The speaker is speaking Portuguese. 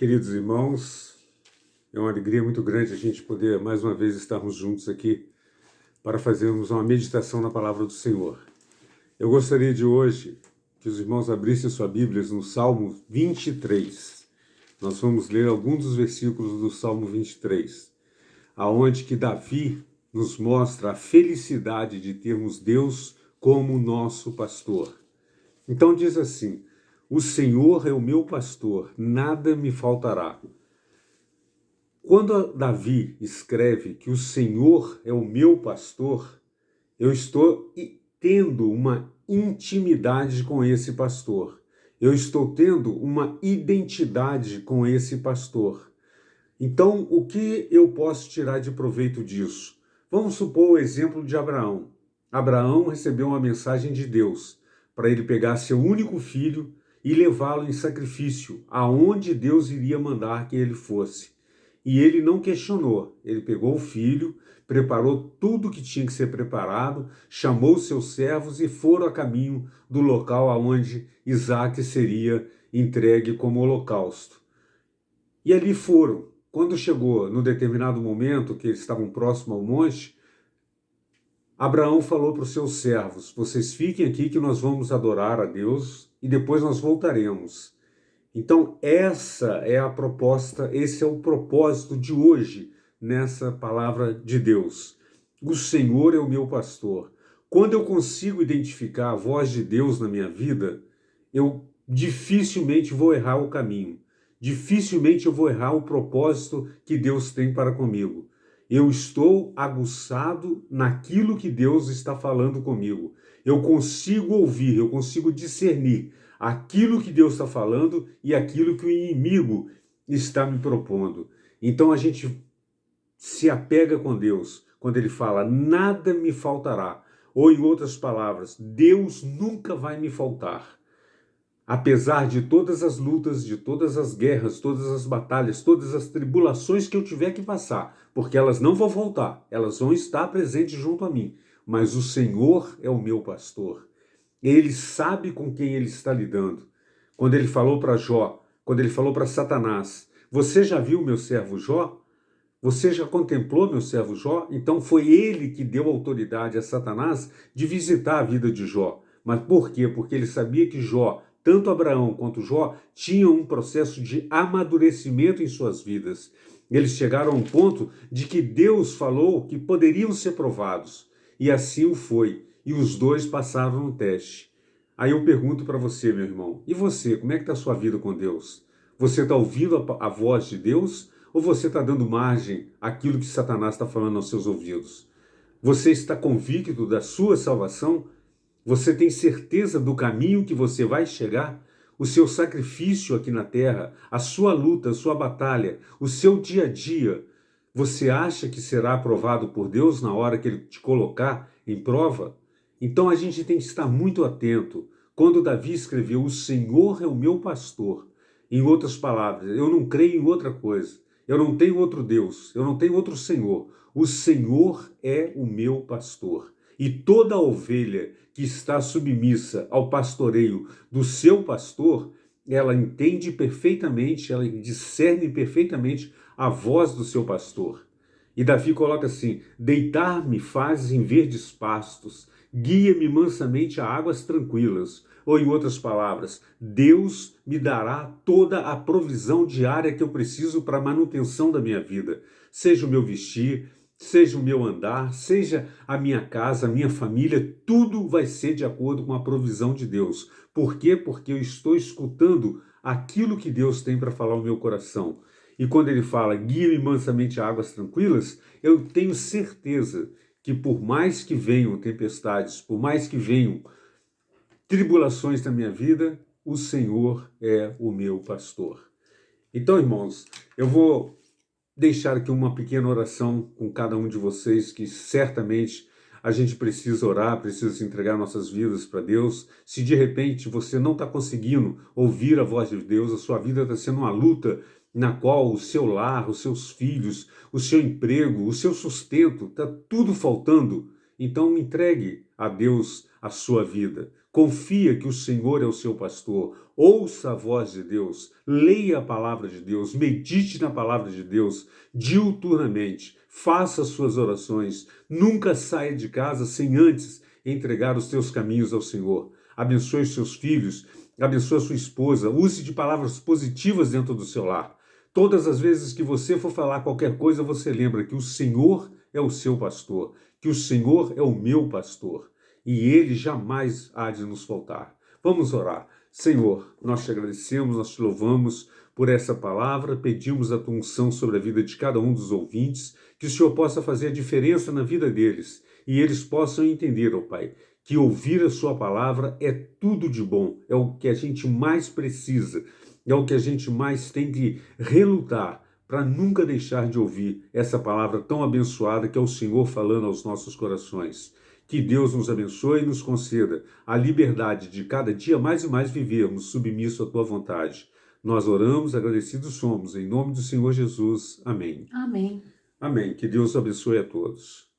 Queridos irmãos, é uma alegria muito grande a gente poder mais uma vez estarmos juntos aqui para fazermos uma meditação na palavra do Senhor. Eu gostaria de hoje que os irmãos abrissem sua Bíblia no Salmo 23. Nós vamos ler alguns dos versículos do Salmo 23, aonde que Davi nos mostra a felicidade de termos Deus como nosso pastor. Então diz assim: o Senhor é o meu pastor, nada me faltará. Quando Davi escreve que o Senhor é o meu pastor, eu estou tendo uma intimidade com esse pastor. Eu estou tendo uma identidade com esse pastor. Então, o que eu posso tirar de proveito disso? Vamos supor o exemplo de Abraão. Abraão recebeu uma mensagem de Deus para ele pegar seu único filho e levá-lo em sacrifício, aonde Deus iria mandar que ele fosse. E ele não questionou, ele pegou o filho, preparou tudo que tinha que ser preparado, chamou seus servos e foram a caminho do local aonde Isaque seria entregue como holocausto. E ali foram. Quando chegou no determinado momento, que eles estavam próximos ao monte, Abraão falou para os seus servos: vocês fiquem aqui que nós vamos adorar a Deus e depois nós voltaremos. Então essa é a proposta, esse é o propósito de hoje nessa palavra de Deus. O Senhor é o meu pastor. Quando eu consigo identificar a voz de Deus na minha vida, eu dificilmente vou errar o caminho. Dificilmente eu vou errar o propósito que Deus tem para comigo. Eu estou aguçado naquilo que Deus está falando comigo. Eu consigo ouvir, eu consigo discernir aquilo que Deus está falando e aquilo que o inimigo está me propondo. Então a gente se apega com Deus quando ele fala: nada me faltará. Ou em outras palavras, Deus nunca vai me faltar. Apesar de todas as lutas, de todas as guerras, todas as batalhas, todas as tribulações que eu tiver que passar, porque elas não vão voltar, elas vão estar presentes junto a mim. Mas o Senhor é o meu pastor. Ele sabe com quem ele está lidando. Quando ele falou para Jó, quando ele falou para Satanás: você já viu meu servo Jó? Você já contemplou meu servo Jó? Então foi ele que deu autoridade a Satanás de visitar a vida de Jó. Mas por quê? Porque ele sabia que Jó, tanto Abraão quanto Jó, tinham um processo de amadurecimento em suas vidas. Eles chegaram a um ponto de que Deus falou que poderiam ser provados. E assim o foi. E os dois passaram no teste. Aí eu pergunto para você, meu irmão, e você, como é que está a sua vida com Deus? Você está ouvindo a voz de Deus ou você está dando margem àquilo que Satanás está falando aos seus ouvidos? Você está convicto da sua salvação? Você tem certeza do caminho que você vai chegar? O seu sacrifício aqui na terra, a sua luta, a sua batalha, o seu dia a dia, você acha que será aprovado por Deus na hora que Ele te colocar em prova? Então a gente tem que estar muito atento. Quando Davi escreveu: o Senhor é o meu pastor, em outras palavras, eu não creio em outra coisa, eu não tenho outro Deus, eu não tenho outro Senhor. O Senhor é o meu pastor. E toda ovelha que está submissa ao pastoreio do seu pastor, ela entende perfeitamente, ela discerne perfeitamente a voz do seu pastor. E Davi coloca assim: deitar-me fazes em verdes pastos, guia-me mansamente a águas tranquilas. Ou em outras palavras, Deus me dará toda a provisão diária que eu preciso para a manutenção da minha vida. Seja o meu vestir, seja o meu andar, seja a minha casa, a minha família, tudo vai ser de acordo com a provisão de Deus. Por quê? Porque eu estou escutando aquilo que Deus tem para falar ao meu coração. E quando ele fala: guia-me mansamente a águas tranquilas, eu tenho certeza que por mais que venham tempestades, por mais que venham tribulações na minha vida, o Senhor é o meu pastor. Então, irmãos, eu vou deixar aqui uma pequena oração com cada um de vocês, que certamente a gente precisa orar, precisa entregar nossas vidas para Deus. Se de repente você não está conseguindo ouvir a voz de Deus, a sua vida está sendo uma luta na qual o seu lar, os seus filhos, o seu emprego, o seu sustento, está tudo faltando, então entregue a Deus a sua vida. Confia que o Senhor é o seu pastor. Ouça a voz de Deus, leia a palavra de Deus, medite na palavra de Deus diuturnamente, faça as suas orações, nunca saia de casa sem antes entregar os teus caminhos ao Senhor. Abençoe os seus filhos, abençoe a sua esposa, use de palavras positivas dentro do seu lar. Todas as vezes que você for falar qualquer coisa, você lembra que o Senhor é o seu pastor, que o Senhor é o meu pastor, e Ele jamais há de nos faltar. Vamos orar. Senhor, nós te agradecemos, nós te louvamos por essa palavra, pedimos a tua unção sobre a vida de cada um dos ouvintes, que o Senhor possa fazer a diferença na vida deles, e eles possam entender, ó Pai, que ouvir a sua palavra é tudo de bom, é o que a gente mais precisa, é o que a gente mais tem que relutar para nunca deixar de ouvir essa palavra tão abençoada que é o Senhor falando aos nossos corações. Que Deus nos abençoe e nos conceda a liberdade de cada dia mais e mais vivermos submisso à tua vontade. Nós oramos, agradecidos somos, em nome do Senhor Jesus. Amém. Amém. Amém. Que Deus abençoe a todos.